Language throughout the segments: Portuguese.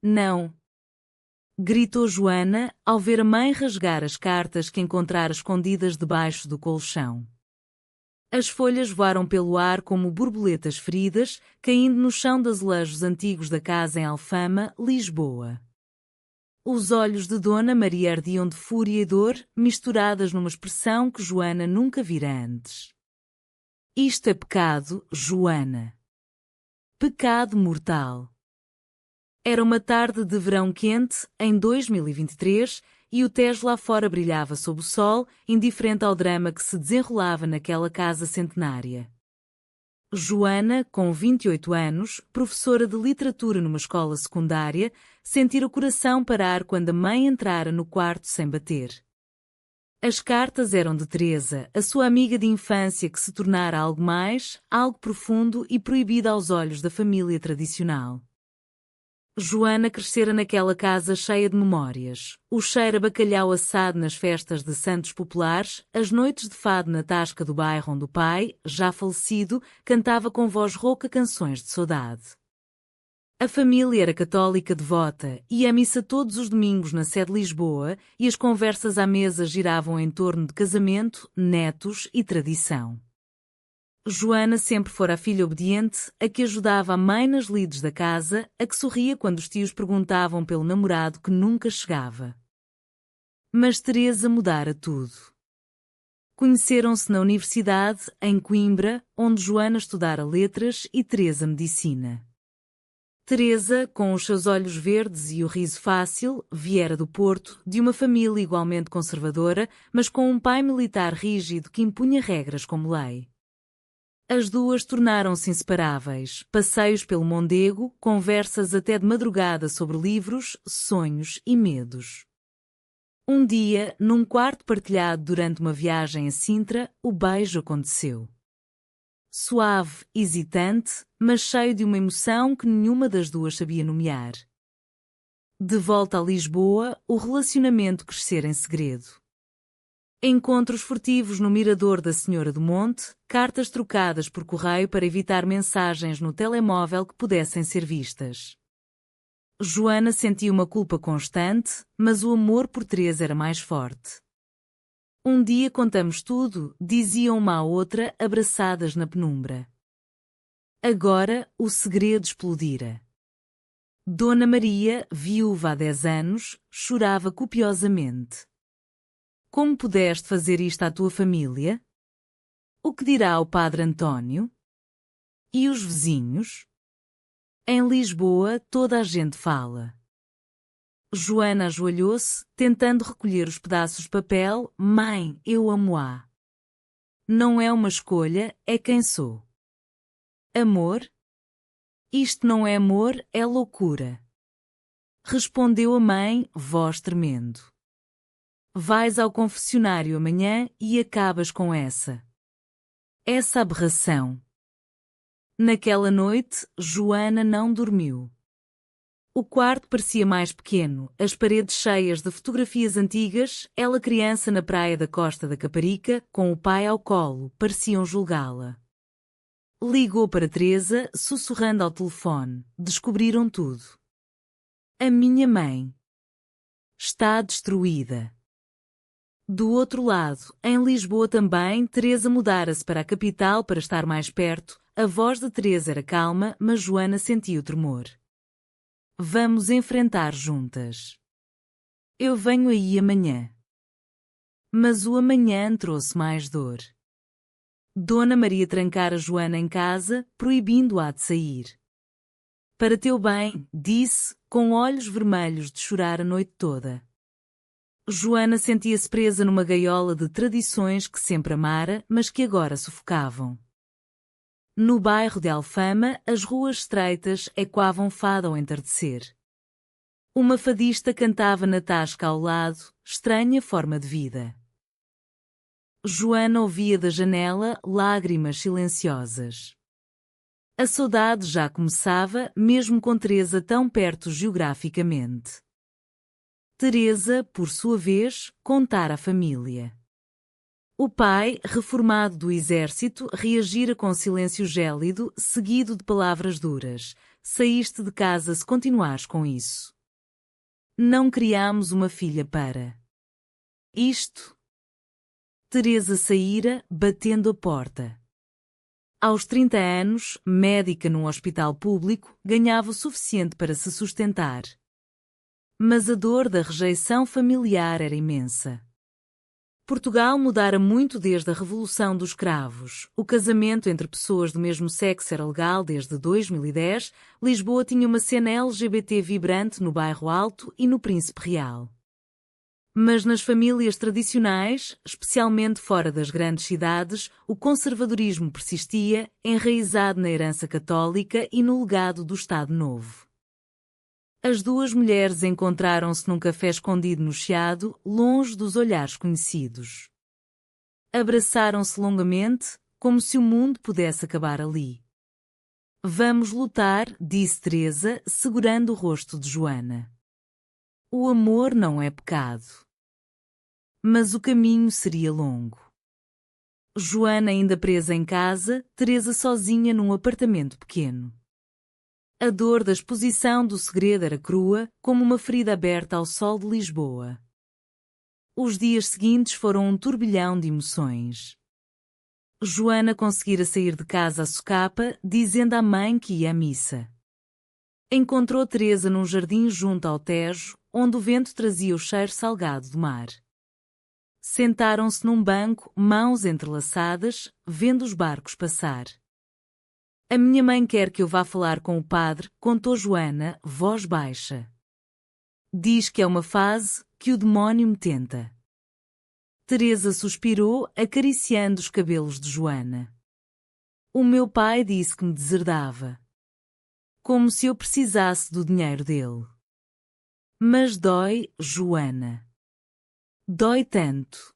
Não! Gritou Joana, ao ver a mãe rasgar as cartas que encontrara escondidas debaixo do colchão. As folhas voaram pelo ar como borboletas feridas, caindo no chão de azulejos antigos da casa em Alfama, Lisboa. Os olhos de Dona Maria ardiam de fúria e dor, misturadas numa expressão que Joana nunca vira antes. Isto é pecado, Joana. Pecado mortal. Era uma tarde de verão quente, em 2023, e o Tejo lá fora brilhava sob o sol, indiferente ao drama que se desenrolava naquela casa centenária. Joana, com 28 anos, professora de literatura numa escola secundária, sentira o coração parar quando a mãe entrara no quarto sem bater. As cartas eram de Teresa, a sua amiga de infância que se tornara algo mais, algo profundo e proibido aos olhos da família tradicional. Joana crescera naquela casa cheia de memórias. O cheiro a bacalhau assado nas festas de santos populares, as noites de fado na tasca do bairro onde o pai, já falecido, cantava com voz rouca canções de saudade. A família era católica devota, ia à missa todos os domingos na sede de Lisboa e as conversas à mesa giravam em torno de casamento, netos e tradição. Joana sempre fora a filha obediente, a que ajudava a mãe nas lides da casa, a que sorria quando os tios perguntavam pelo namorado que nunca chegava. Mas Teresa mudara tudo. Conheceram-se na universidade, em Coimbra, onde Joana estudara letras e Teresa medicina. Teresa, com os seus olhos verdes e o riso fácil, viera do Porto, de uma família igualmente conservadora, mas com um pai militar rígido que impunha regras como lei. As duas tornaram-se inseparáveis, passeios pelo Mondego, conversas até de madrugada sobre livros, sonhos e medos. Um dia, num quarto partilhado durante uma viagem a Sintra, o beijo aconteceu. Suave, hesitante, mas cheio de uma emoção que nenhuma das duas sabia nomear. De volta a Lisboa, o relacionamento crescera em segredo. Encontros furtivos no mirador da Senhora do Monte, cartas trocadas por correio para evitar mensagens no telemóvel que pudessem ser vistas. Joana sentia uma culpa constante, mas o amor por Teresa era mais forte. Um dia contamos tudo, diziam uma à outra, abraçadas na penumbra. Agora, o segredo explodira. Dona Maria, viúva há 10 anos, chorava copiosamente. Como pudeste fazer isto à tua família? O que dirá o padre António? E os vizinhos? Em Lisboa toda a gente fala. Joana ajoelhou-se, tentando recolher os pedaços de papel. Mãe, eu amo-a. Não é uma escolha, é quem sou. Amor? Isto não é amor, é loucura. Respondeu a mãe, voz tremendo. Vais ao confessionário amanhã e acabas com essa aberração. Naquela noite, Joana não dormiu. O quarto parecia mais pequeno, as paredes cheias de fotografias antigas, ela criança na praia da Costa da Caparica, com o pai ao colo, pareciam julgá-la. Ligou para Teresa, sussurrando ao telefone. Descobriram tudo. A minha mãe está destruída. Do outro lado, em Lisboa também, Teresa mudara-se para a capital para estar mais perto. A voz de Teresa era calma, mas Joana sentia o tremor. Vamos enfrentar juntas. Eu venho aí amanhã. Mas o amanhã trouxe mais dor. Dona Maria trancara Joana em casa, proibindo-a de sair. Para teu bem, disse, com olhos vermelhos de chorar a noite toda. Joana sentia-se presa numa gaiola de tradições que sempre amara, mas que agora sufocavam. No bairro de Alfama, as ruas estreitas ecoavam fado ao entardecer. Uma fadista cantava na tasca ao lado, estranha forma de vida. Joana ouvia da janela lágrimas silenciosas. A saudade já começava, mesmo com Teresa tão perto geograficamente. Teresa, por sua vez, contara à família. O pai, reformado do exército, reagira com silêncio gélido, seguido de palavras duras. saíste de casa se continuares com isso. Não criamos uma filha para isto. Teresa saíra, batendo a porta. Aos 30 anos, médica num hospital público, ganhava o suficiente para se sustentar. Mas a dor da rejeição familiar era imensa. Portugal mudara muito desde a Revolução dos Cravos. O casamento entre pessoas do mesmo sexo era legal desde 2010. Lisboa tinha uma cena LGBT vibrante no Bairro Alto e no Príncipe Real. Mas nas famílias tradicionais, especialmente fora das grandes cidades, o conservadorismo persistia, enraizado na herança católica e no legado do Estado Novo. As duas mulheres encontraram-se num café escondido no Chiado, longe dos olhares conhecidos. Abraçaram-se longamente, como se o mundo pudesse acabar ali. Vamos lutar, disse Teresa, segurando o rosto de Joana. O amor não é pecado. Mas o caminho seria longo. Joana ainda presa em casa, Teresa sozinha num apartamento pequeno. A dor da exposição do segredo era crua, como uma ferida aberta ao sol de Lisboa. Os dias seguintes foram um turbilhão de emoções. Joana conseguira sair de casa à socapa, dizendo à mãe que ia à missa. Encontrou Teresa num jardim junto ao Tejo, onde o vento trazia o cheiro salgado do mar. Sentaram-se num banco, mãos entrelaçadas, vendo os barcos passar. A minha mãe quer que eu vá falar com o padre, contou Joana, voz baixa. Diz que é uma fase, que o demónio me tenta. Teresa suspirou, acariciando os cabelos de Joana. O meu pai disse que me deserdava. Como se eu precisasse do dinheiro dele. Mas dói, Joana. Dói tanto.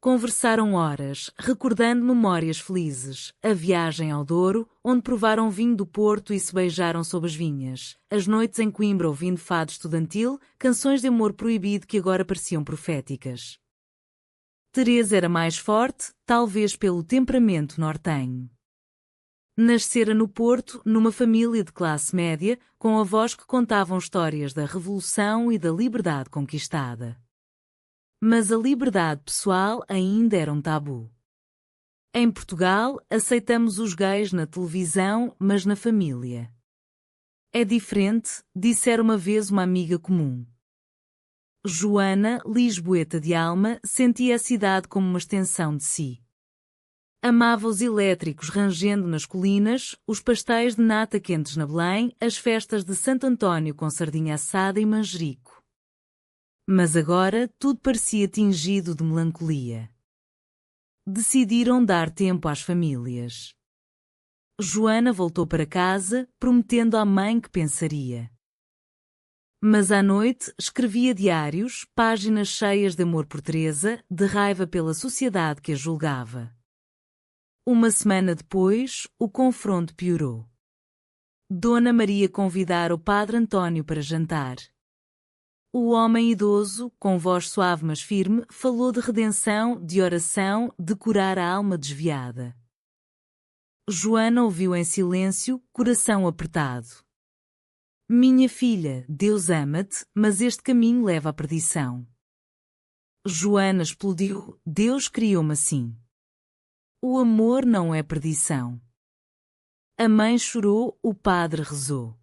Conversaram horas, recordando memórias felizes, a viagem ao Douro, onde provaram vinho do Porto e se beijaram sob as vinhas, as noites em Coimbra ouvindo fado estudantil, canções de amor proibido que agora pareciam proféticas. Teresa era mais forte, talvez pelo temperamento nortenho. Nascera no Porto, numa família de classe média, com avós que contavam histórias da Revolução e da liberdade conquistada. Mas a liberdade pessoal ainda era um tabu. Em Portugal, aceitamos os gays na televisão, mas na família. É diferente, dissera uma vez uma amiga comum. Joana, lisboeta de alma, sentia a cidade como uma extensão de si. Amava os elétricos rangendo nas colinas, os pastéis de nata quentes na Belém, as festas de Santo António com sardinha assada e manjerico. Mas agora tudo parecia tingido de melancolia. Decidiram dar tempo às famílias. Joana voltou para casa, prometendo à mãe que pensaria. Mas à noite escrevia diários, páginas cheias de amor por Teresa, de raiva pela sociedade que a julgava. Uma semana depois, o confronto piorou. Dona Maria convidara o padre António para jantar. O homem idoso, com voz suave mas firme, falou de redenção, de oração, de curar a alma desviada. Joana ouviu em silêncio, coração apertado. Minha filha, Deus ama-te, mas este caminho leva à perdição. Joana explodiu, Deus criou-me assim. O amor não é perdição. A mãe chorou, o padre rezou.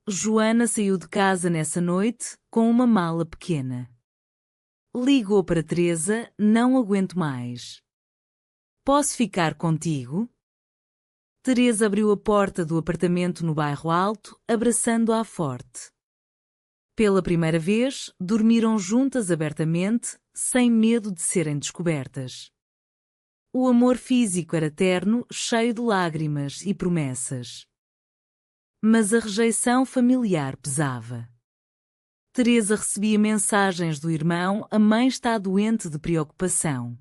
Joana saiu de casa nessa noite, com uma mala pequena. Ligou para Teresa, não aguento mais. Posso ficar contigo? Teresa abriu a porta do apartamento no Bairro Alto, abraçando-a forte. Pela primeira vez, dormiram juntas abertamente, sem medo de serem descobertas. O amor físico era terno, cheio de lágrimas e promessas. Mas a rejeição familiar pesava. Teresa recebia mensagens do irmão, a mãe está doente de preocupação.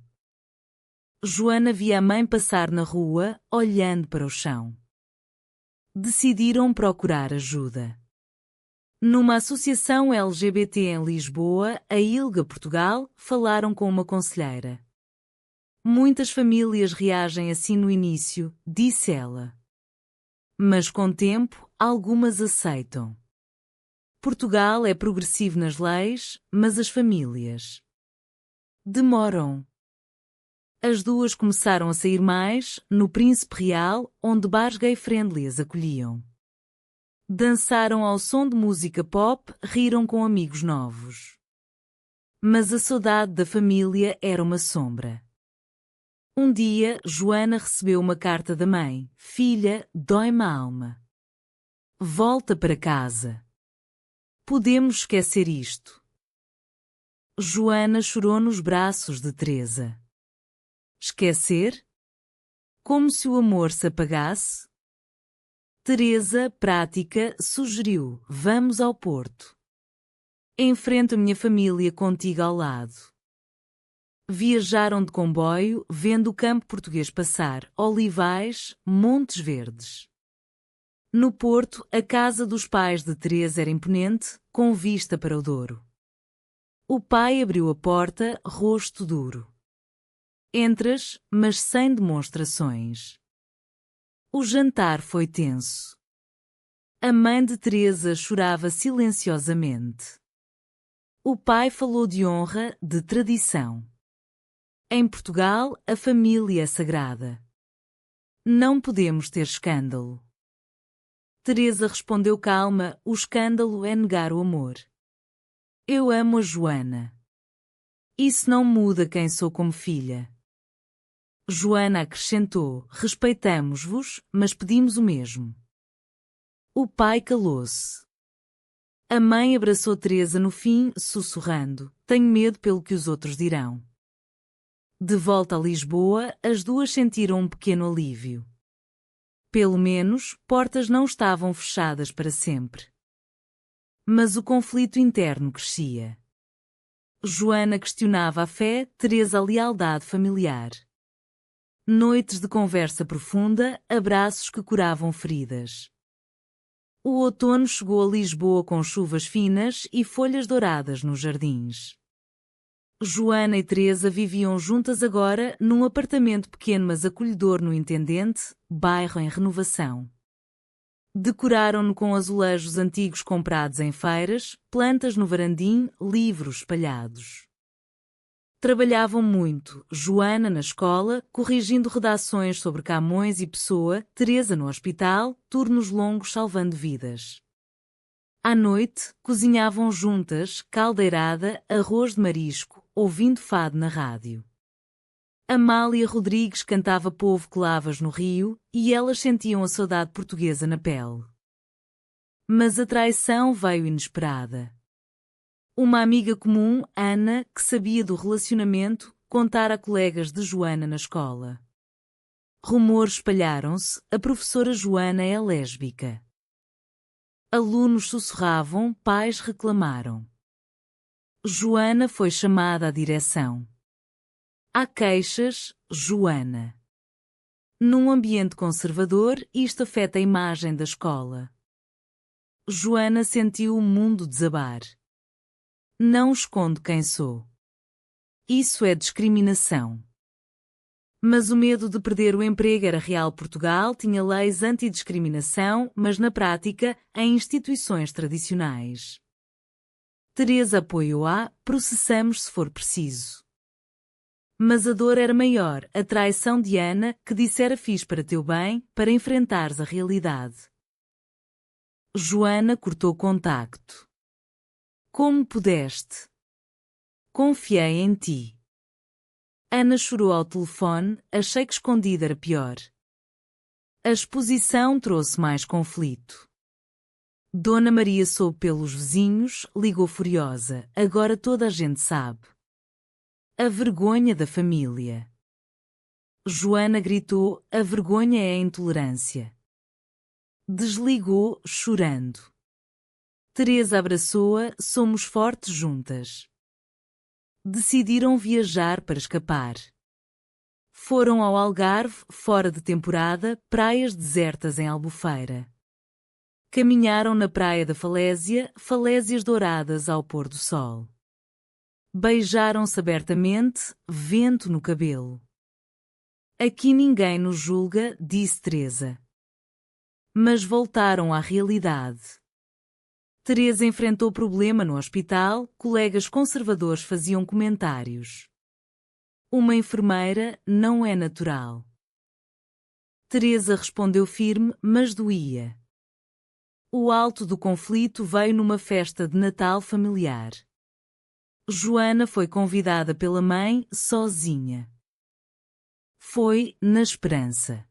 Joana via a mãe passar na rua, olhando para o chão. Decidiram procurar ajuda. Numa associação LGBT em Lisboa, a ILGA Portugal, falaram com uma conselheira. Muitas famílias reagem assim no início, disse ela. Mas com tempo, algumas aceitam. Portugal é progressivo nas leis, mas as famílias demoram. As duas começaram a sair mais, no Príncipe Real, onde bares gay-friendly as acolhiam. Dançaram ao som de música pop, riram com amigos novos. Mas a saudade da família era uma sombra. Um dia, Joana recebeu uma carta da mãe. Filha, dói-me a alma. Volta para casa. Podemos esquecer isto. Joana chorou nos braços de Teresa. Esquecer? Como se o amor se apagasse? Teresa, prática, sugeriu: vamos ao Porto. Enfrento a minha família contigo ao lado. Viajaram de comboio, vendo o campo português passar, olivais, montes verdes. No Porto, a casa dos pais de Teresa era imponente, com vista para o Douro. O pai abriu a porta, rosto duro. Entras, mas sem demonstrações. O jantar foi tenso. A mãe de Teresa chorava silenciosamente. O pai falou de honra, de tradição. Em Portugal, a família é sagrada. Não podemos ter escândalo. Teresa respondeu calma: o escândalo é negar o amor. Eu amo a Joana. Isso não muda quem sou como filha. Joana acrescentou: respeitamos-vos, mas pedimos o mesmo. O pai calou-se. A mãe abraçou Teresa no fim, sussurrando: tenho medo pelo que os outros dirão. De volta a Lisboa, as duas sentiram um pequeno alívio. Pelo menos, portas não estavam fechadas para sempre. Mas o conflito interno crescia. Joana questionava a fé, Teresa a lealdade familiar. Noites de conversa profunda, abraços que curavam feridas. O outono chegou a Lisboa com chuvas finas e folhas douradas nos jardins. Joana e Teresa viviam juntas agora num apartamento pequeno mas acolhedor no Intendente, bairro em renovação. Decoraram-no com azulejos antigos comprados em feiras, plantas no varandim, livros espalhados. Trabalhavam muito, Joana na escola, corrigindo redações sobre Camões e Pessoa, Teresa no hospital, turnos longos salvando vidas. À noite, cozinhavam juntas, caldeirada, arroz de marisco, ouvindo fado na rádio. Amália Rodrigues cantava Povo que lavas no rio, e elas sentiam a saudade portuguesa na pele. Mas a traição veio inesperada. Uma amiga comum, Ana, que sabia do relacionamento, contara a colegas de Joana na escola. Rumores espalharam-se: a professora Joana é lésbica. Alunos sussurravam, pais reclamaram. Joana foi chamada à direção. Há queixas, Joana. Num ambiente conservador, isto afeta a imagem da escola. Joana sentiu o mundo desabar. Não escondo quem sou. Isso é discriminação. Mas o medo de perder o emprego era real. Portugal tinha leis antidiscriminação, mas na prática, em instituições tradicionais. Teresa apoiou-a, processamos se for preciso. Mas a dor era maior, a traição de Ana, que dissera fiz para teu bem, para enfrentares a realidade. Joana cortou contacto. Como pudeste? Confiei em ti. Ana chorou ao telefone, achei que escondida era pior. A exposição trouxe mais conflito. Dona Maria soube pelos vizinhos, ligou furiosa, agora toda a gente sabe. A vergonha da família. Joana gritou, a vergonha é a intolerância. Desligou, chorando. Teresa abraçou-a, somos fortes juntas. Decidiram viajar para escapar. Foram ao Algarve, fora de temporada, praias desertas em Albufeira. Caminharam na praia da Falésia, falésias douradas ao pôr do sol. Beijaram-se abertamente, vento no cabelo. Aqui ninguém nos julga, disse Teresa. Mas voltaram à realidade. Teresa enfrentou problema no hospital, colegas conservadores faziam comentários. Uma enfermeira não é natural. Teresa respondeu firme, mas doía. O alto do conflito veio numa festa de Natal familiar. Joana foi convidada pela mãe, sozinha. Foi na esperança.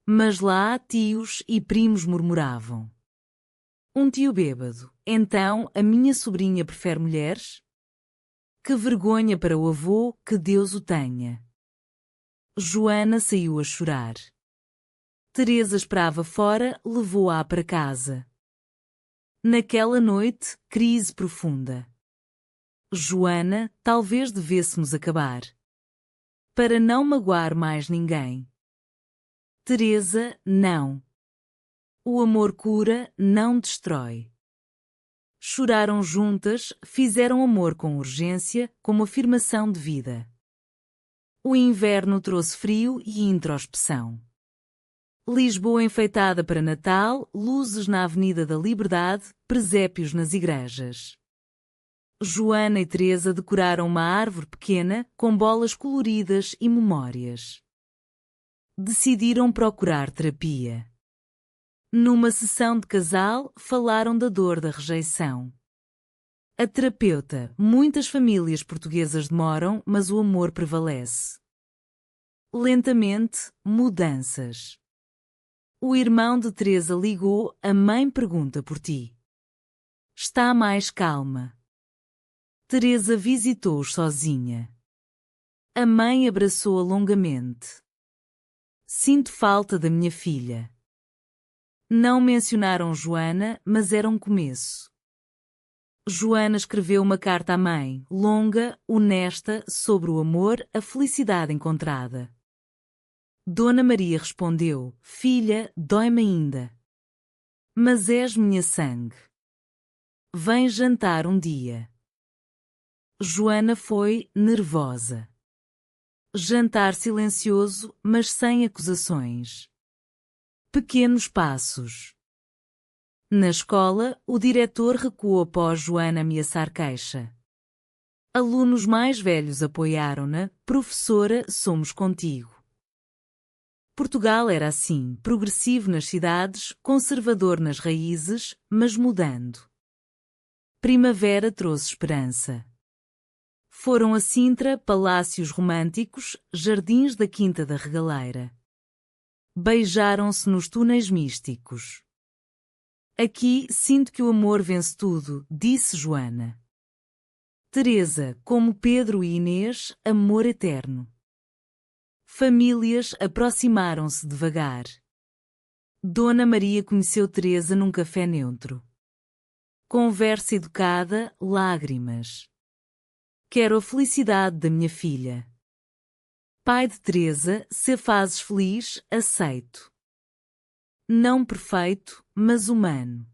Mas lá tios e primos murmuravam. Um tio bêbado. Então, a minha sobrinha prefere mulheres? Que vergonha para o avô, que Deus o tenha. Joana saiu a chorar. Teresa esperava fora, levou-a para casa. Naquela noite, crise profunda. Joana, talvez devêssemos acabar. Para não magoar mais ninguém. Teresa, não. O amor cura, não destrói. Choraram juntas, fizeram amor com urgência, como afirmação de vida. O inverno trouxe frio e introspeção. Lisboa enfeitada para Natal, luzes na Avenida da Liberdade, presépios nas igrejas. Joana e Teresa decoraram uma árvore pequena, com bolas coloridas e memórias. Decidiram procurar terapia. Numa sessão de casal, falaram da dor da rejeição. A terapeuta, muitas famílias portuguesas demoram, mas o amor prevalece. Lentamente, mudanças. O irmão de Teresa ligou, a mãe pergunta por ti. Está mais calma. Teresa visitou-os sozinha. A mãe abraçou-a longamente. Sinto falta da minha filha. Não mencionaram Joana, mas era um começo. Joana escreveu uma carta à mãe, longa, honesta, sobre o amor, a felicidade encontrada. Dona Maria respondeu, filha, dói-me ainda. Mas és minha sangue. Vem jantar um dia. Joana foi, nervosa. Jantar silencioso, mas sem acusações. Pequenos passos. Na escola, o diretor recuou após Joana ameaçar queixa. Alunos mais velhos apoiaram-na, professora, somos contigo. Portugal era assim, progressivo nas cidades, conservador nas raízes, mas mudando. Primavera trouxe esperança. Foram a Sintra, palácios românticos, jardins da Quinta da Regaleira. Beijaram-se nos túneis místicos. Aqui sinto que o amor vence tudo, disse Joana. Teresa, como Pedro e Inês, amor eterno. Famílias aproximaram-se devagar. Dona Maria conheceu Teresa num café neutro. Conversa educada, lágrimas. Quero a felicidade da minha filha. Pai de Teresa, se a fazes feliz, aceito. Não perfeito, mas humano.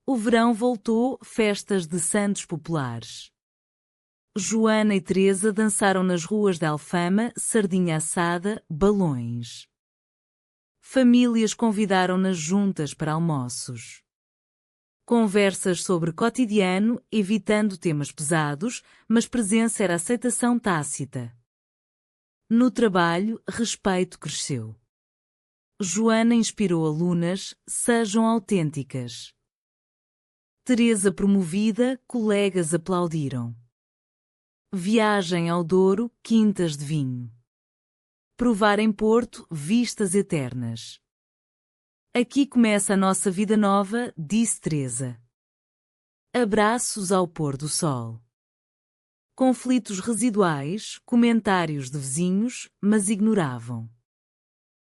O verão voltou, festas de santos populares. Joana e Teresa dançaram nas ruas de Alfama, sardinha assada, balões. Famílias convidaram-nas juntas para almoços. Conversas sobre cotidiano, evitando temas pesados, mas presença era aceitação tácita. No trabalho, respeito cresceu. Joana inspirou alunas, sejam autênticas. Teresa promovida, colegas aplaudiram. Viagem ao Douro, quintas de vinho. Provar em Porto, vistas eternas. Aqui começa a nossa vida nova, disse Teresa. Abraços ao pôr do sol. Conflitos residuais, comentários de vizinhos, mas ignoravam.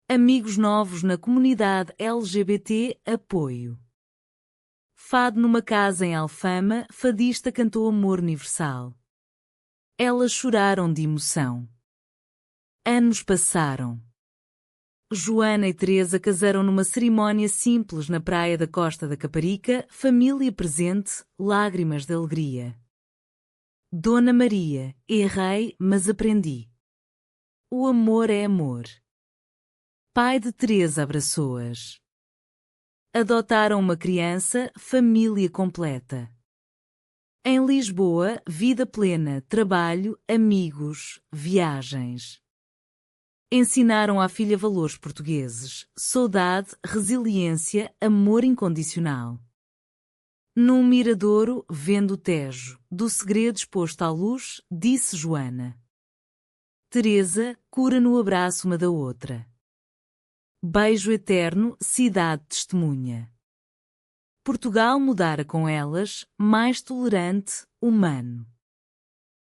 Amigos novos na comunidade LGBT, apoio. Fado numa casa em Alfama, fadista cantou Amor Universal. Elas choraram de emoção. Anos passaram. Joana e Teresa casaram numa cerimónia simples na praia da Costa da Caparica, família presente, lágrimas de alegria. Dona Maria, errei, mas aprendi. O amor é amor. Pai de Teresa abraçou-as. Adotaram uma criança, família completa. Em Lisboa, vida plena, trabalho, amigos, viagens. Ensinaram à filha valores portugueses, saudade, resiliência, amor incondicional. Num miradouro, vendo o Tejo, do segredo exposto à luz, disse Joana. Teresa, cura no abraço uma da outra. Beijo eterno, cidade testemunha. Portugal mudara com elas, mais tolerante, humano.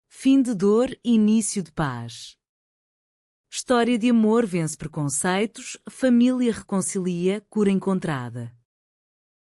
Fim de dor, início de paz. História de amor vence preconceitos, família reconcilia, cura encontrada.